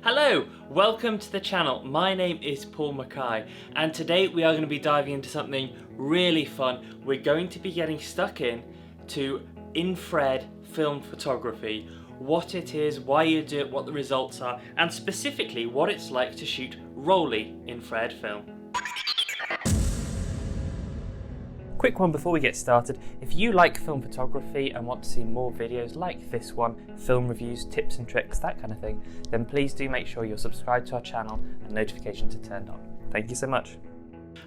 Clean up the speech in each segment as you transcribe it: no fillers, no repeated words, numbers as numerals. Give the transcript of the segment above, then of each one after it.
Hello, welcome to the channel. My name is Paul Mackay and today we are going to be diving into something really fun. We're going to be getting stuck in to infrared film photography, what it is, why you do it, what the results are, and specifically what it's like to shoot Rollei infrared film. Quick one before we get started, if you like film photography and want to see more videos like this one, film reviews, tips and tricks, that kind of thing, then please do make sure you're subscribed to our channel and notifications are turned on. Thank you so much.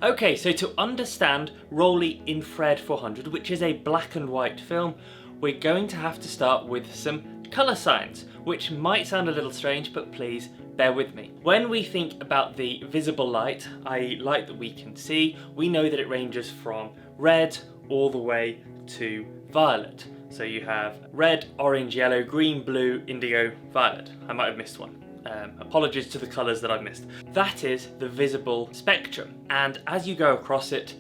Okay, so to understand Rollei Infrared 400, which is a black and white film, we're going to have to start with some colour science, which might sound a little strange, but please bear with me. When we think about the visible light, i.e. light that we can see, we know that it ranges from red all the way to violet. So you have red, orange, yellow, green, blue, indigo, violet. I might have missed one. Apologies to the colours that I've missed. That is the visible spectrum, and as you go across it,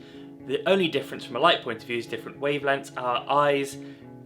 the only difference from a light point of view is different wavelengths. Our eyes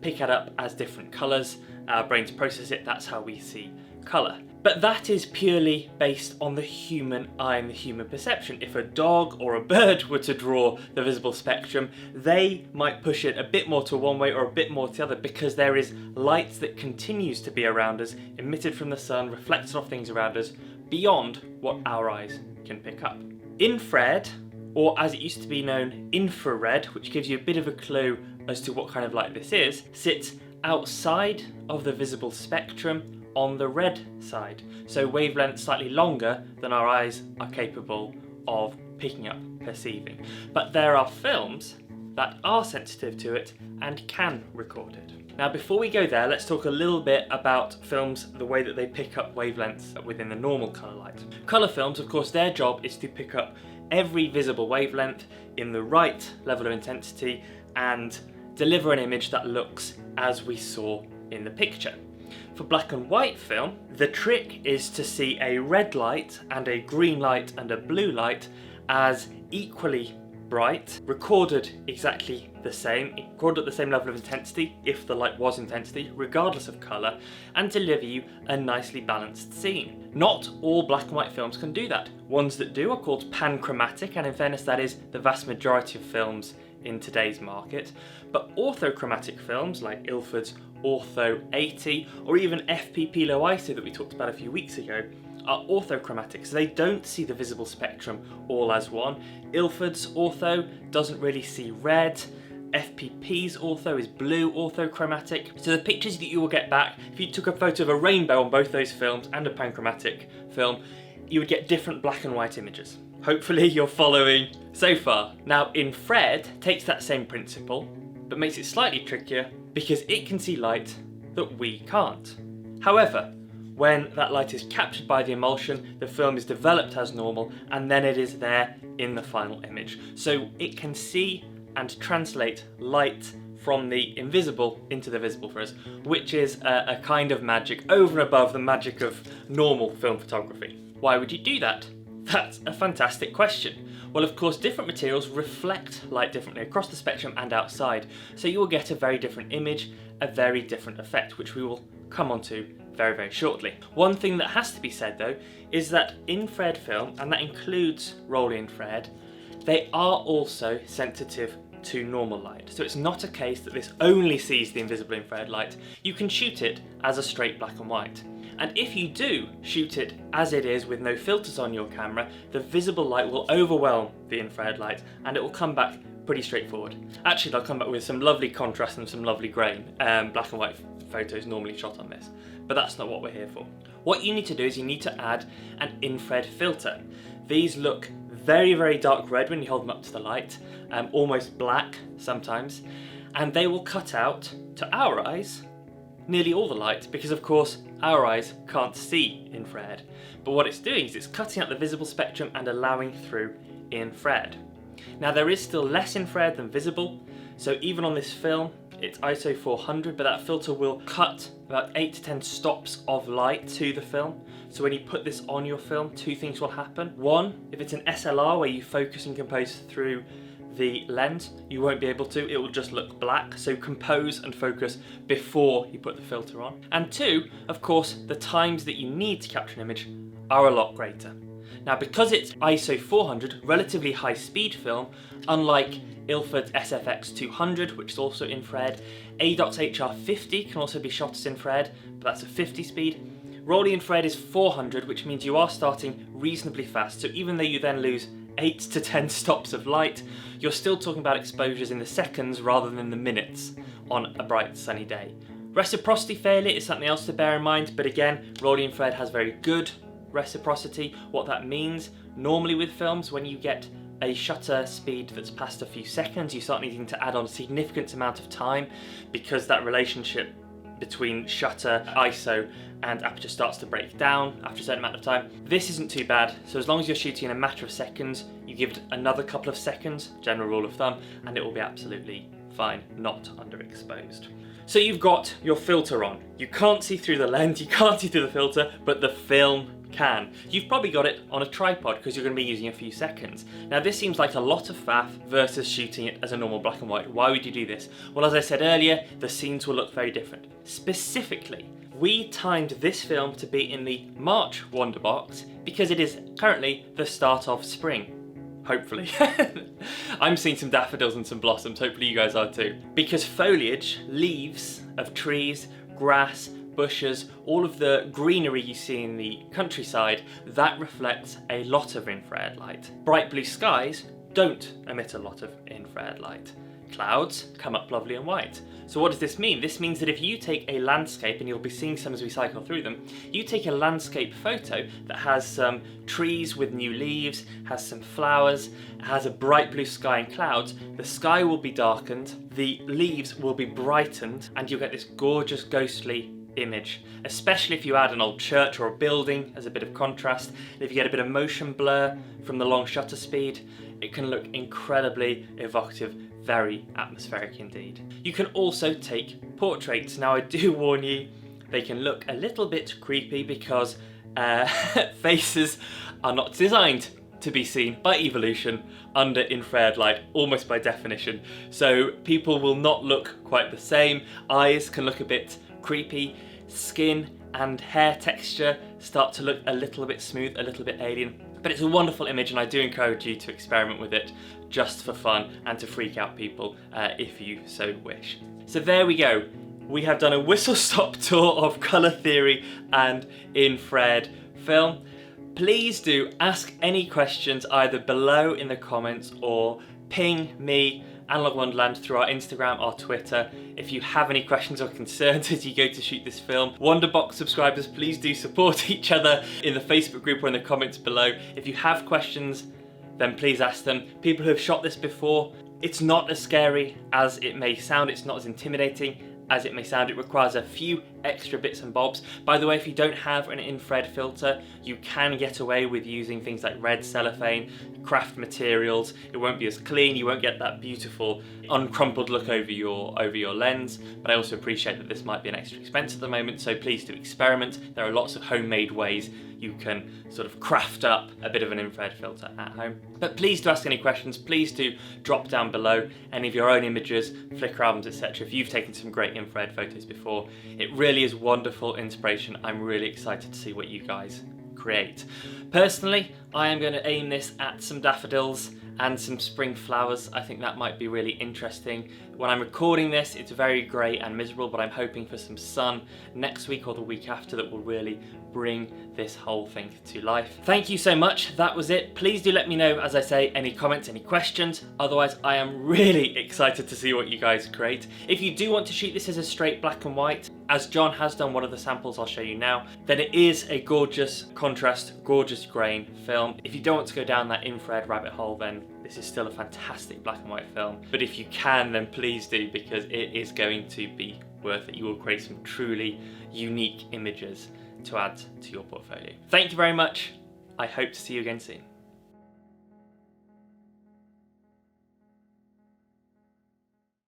pick it up as different colours, our brains process it, that's how we see colour. But that is purely based on the human eye and the human perception. If a dog or a bird were to draw the visible spectrum, they might push it a bit more to one way or a bit more to the other, because there is light that continues to be around us, emitted from the sun, reflected off things around us, beyond what our eyes can pick up. Infrared, or as it used to be known, infrared, which gives you a bit of a clue as to what kind of light this is, sits outside of the visible spectrum on the red side, so wavelengths slightly longer than our eyes are capable of picking up, perceiving. But there are films that are sensitive to it and can record it. Now before we go there, let's talk a little bit about films, the way that they pick up wavelengths within the normal colour light. Colour films, of course, their job is to pick up every visible wavelength in the right level of intensity and deliver an image that looks as we saw in the picture. For black and white film, the trick is to see a red light and a green light and a blue light as equally bright, recorded exactly the same, recorded at the same level of intensity if the light was intensity, regardless of colour, and deliver you a nicely balanced scene. Not all black and white films can do that. Ones that do are called panchromatic, and in fairness that is the vast majority of films in today's market. But orthochromatic films like Ilford's Ortho 80 or even FPP Low ISO that we talked about a few weeks ago are orthochromatic, so they don't see the visible spectrum all as one. Ilford's Ortho doesn't really see red, FPP's Ortho is blue orthochromatic, so the pictures that you will get back, if you took a photo of a rainbow on both those films and a panchromatic film, you would get different black and white images. Hopefully you're following so far. Now infrared takes that same principle, but makes it slightly trickier because it can see light that we can't. However, when that light is captured by the emulsion, the film is developed as normal and then it is there in the final image. So it can see and translate light from the invisible into the visible for us, which is a kind of magic over and above the magic of normal film photography. Why would you do that? That's a fantastic question. Well, of course, different materials reflect light differently across the spectrum and outside, so you will get a very different image, a very different effect, which we will come on to very, very shortly. One thing that has to be said though is that infrared film, and that includes Rollei Infrared, they are also sensitive to normal light. So it's not a case that this only sees the invisible infrared light. You can shoot it as a straight black and white. And if you do shoot it as it is with no filters on your camera, the visible light will overwhelm the infrared light and it will come back pretty straightforward. Actually, they'll come back with some lovely contrast and some lovely grain. Black and white photos normally shot on this, but that's not what we're here for. What you need to do is you need to add an infrared filter. These look very, very dark red when you hold them up to the light, almost black sometimes, and they will cut out, to our eyes, nearly all the light, because of course our eyes can't see infrared. But what it's doing is it's cutting out the visible spectrum and allowing through infrared. Now there is still less infrared than visible, so even on this film it's ISO 400, but that filter will cut about 8 to 10 stops of light to the film. So when you put this on your film, two things will happen. One, if it's an SLR where you focus and compose through the lens, you won't be able to, it will just look black. So compose and focus before you put the filter on. And two, of course, the times that you need to capture an image are a lot greater. Now, because it's ISO 400, relatively high speed film, unlike Ilford's SFX 200, which is also infrared, ADOT's HR50 can also be shot as infrared, but that's a 50 speed. Rollei Infrared is 400, which means you are starting reasonably fast, so even though you then lose 8 to 10 stops of light, you're still talking about exposures in the seconds rather than the minutes on a bright sunny day. Reciprocity failure is something else to bear in mind, but again, Rollei Infrared has very good reciprocity. What that means, normally with films, when you get a shutter speed that's past a few seconds, you start needing to add on a significant amount of time because that relationship between shutter, ISO and aperture starts to break down after a certain amount of time. This isn't too bad, so as long as you're shooting in a matter of seconds, you give it another couple of seconds, general rule of thumb, and it will be absolutely fine, not underexposed. So you've got your filter on. You can't see through the lens, you can't see through the filter, but the film can. You've probably got it on a tripod because you're going to be using a few seconds. Now this seems like a lot of faff versus shooting it as a normal black and white. Why would you do this? Well, as I said earlier, the scenes will look very different. Specifically, we timed this film to be in the March Wonderbox because it is currently the start of spring. Hopefully. I'm seeing some daffodils and some blossoms, hopefully you guys are too. Because foliage, leaves of trees, grass, bushes, all of the greenery you see in the countryside, that reflects a lot of infrared light. Bright blue skies don't emit a lot of infrared light. Clouds come up lovely and white. So what does this mean? This means that if you take a landscape, and you'll be seeing some as we cycle through them, you take a landscape photo that has some trees with new leaves, has some flowers, has a bright blue sky and clouds, the sky will be darkened, the leaves will be brightened, and you'll get this gorgeous ghostly image, especially if you add an old church or a building as a bit of contrast. And if you get a bit of motion blur from the long shutter speed, it can look incredibly evocative, very atmospheric indeed. You can also take portraits. Now I do warn you, they can look a little bit creepy because faces are not designed to be seen by evolution under infrared light, almost by definition. So people will not look quite the same. Eyes can look a bit creepy, skin and hair texture start to look a little bit smooth, a little bit alien. But it's a wonderful image and I do encourage you to experiment with it just for fun and to freak out people if you so wish. So there we go. We have done a whistle-stop tour of colour theory and infrared film. Please do ask any questions either below in the comments or ping me, Analogue Wonderland, through our Instagram or Twitter if you have any questions or concerns as you go to shoot this film. Wonderbox subscribers, please do support each other in the Facebook group or in the comments below. If you have questions, then please ask them. People who have shot this before, it's not as scary as it may sound, it's not as intimidating as it may sound. It requires a few extra bits and bobs. By the way, if you don't have an infrared filter, you can get away with using things like red cellophane, craft materials. It won't be as clean, you won't get that beautiful uncrumpled look over your lens, but I also appreciate that this might be an extra expense at the moment, so please do experiment. There are lots of homemade ways you can sort of craft up a bit of an infrared filter at home. But please do ask any questions, please do drop down below any of your own images, Flickr albums, etc. if you've taken some great infrared photos before. It really is wonderful inspiration. I'm really excited to see what you guys create. Personally, I am going to aim this at some daffodils and some spring flowers. I think that might be really interesting. When I'm recording this, it's very grey and miserable, but I'm hoping for some sun next week or the week after that will really bring this whole thing to life. Thank you so much, that was it. Please do let me know, as I say, any comments, any questions. Otherwise, I am really excited to see what you guys create. If you do want to shoot this as a straight black and white, as John has done one of the samples I'll show you now, then it is a gorgeous contrast, gorgeous grain film. If you don't want to go down that infrared rabbit hole, then this is still a fantastic black and white film. But if you can, then please do, because it is going to be worth it. You will create some truly unique images to add to your portfolio. Thank you very much. I hope to see you again soon.